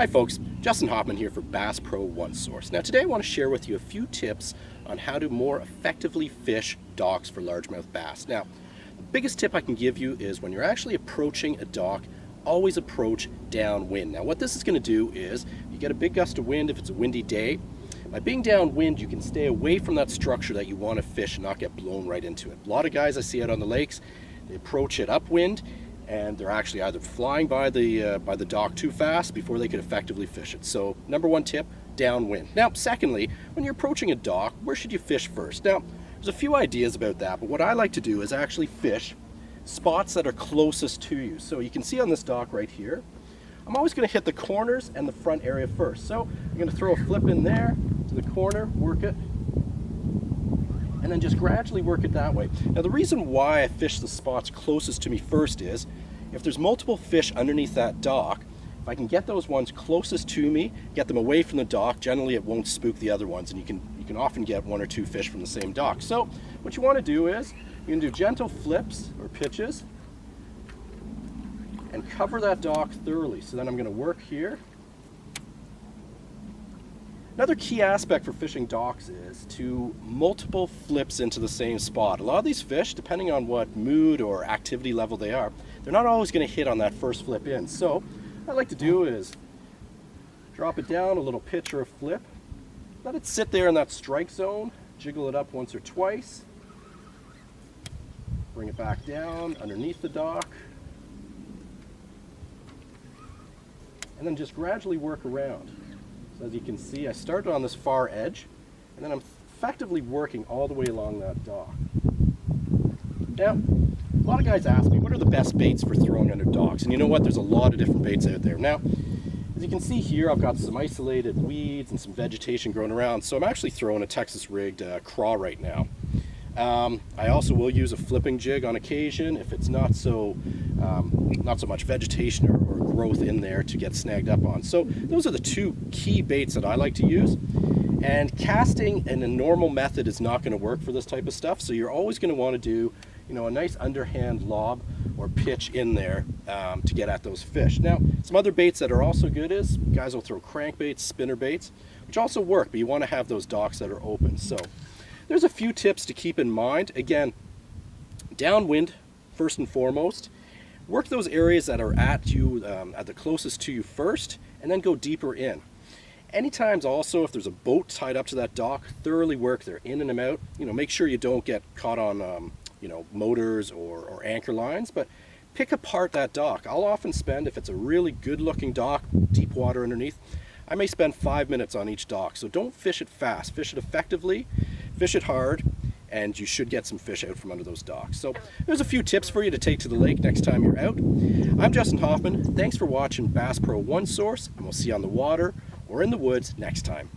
Hi folks, Justin Hoffman here for Bass Pro One Source. Now today I want to share with you a few tips on how to more effectively fish docks for largemouth bass. Now, the biggest tip I can give you is when you're actually approaching a dock, always approach downwind. Now what this is going to do is, you get a big gust of wind if it's a windy day. By being downwind, you can stay away from that structure that you want to fish and not get blown right into it. A lot of guys I see out on the lakes, they approach it upwind, and they're actually either flying by the dock too fast before they could effectively fish it. So number one tip, downwind. Now secondly, when you're approaching a dock, where should you fish first? Now there's a few ideas about that, but what I like to do is actually fish spots that are closest to you. So you can see on this dock right here, I'm always going to hit the corners and the front area first. So I'm going to throw a flip in there to the corner, work it, and then just gradually work it that way. Now the reason why I fish the spots closest to me first is, if there's multiple fish underneath that dock, if I can get those ones closest to me, get them away from the dock, generally it won't spook the other ones, and you can often get one or two fish from the same dock. So what you want to do is, you can do gentle flips or pitches and cover that dock thoroughly. So then I'm going to work here. Another key aspect for fishing docks is to multiple flips into the same spot. A lot of these fish, depending on what mood or activity level they are, they're not always going to hit on that first flip in. So what I like to do is drop it down, a little pitch or a flip, let it sit there in that strike zone, jiggle it up once or twice, bring it back down underneath the dock, and then just gradually work around. So as you can see, I started on this far edge, and then I'm effectively working all the way along that dock. Now, a lot of guys ask me, what are the best baits for throwing under docks? And you know what, there's a lot of different baits out there. Now, as you can see here, I've got some isolated weeds and some vegetation growing around, so I'm actually throwing a Texas rigged craw right now. I also will use a flipping jig on occasion if it's not so much vegetation or growth in there to get snagged up on. So those are the two key baits that I like to use. And casting in a normal method is not going to work for this type of stuff, so you're always going to want to do, a nice underhand lob or pitch in there to get at those fish. Now, some other baits that are also good is, guys will throw crankbaits, spinner baits, which also work, but you want to have those docks that are open. So there's a few tips to keep in mind. Again, downwind first and foremost. Work those areas that are at you, at the closest to you first, and then go deeper in. Anytime also, if there's a boat tied up to that dock, thoroughly work their in and out. Make sure you don't get caught on motors or anchor lines, but pick apart that dock. I'll often spend, if it's a really good looking dock, deep water underneath, I may spend 5 minutes on each dock. So don't fish it fast, fish it effectively, fish it hard, and you should get some fish out from under those docks. So there's a few tips for you to take to the lake next time you're out. I'm Justin Hoffman. Thanks for watching Bass Pro One Source, and we'll see you on the water or in the woods next time.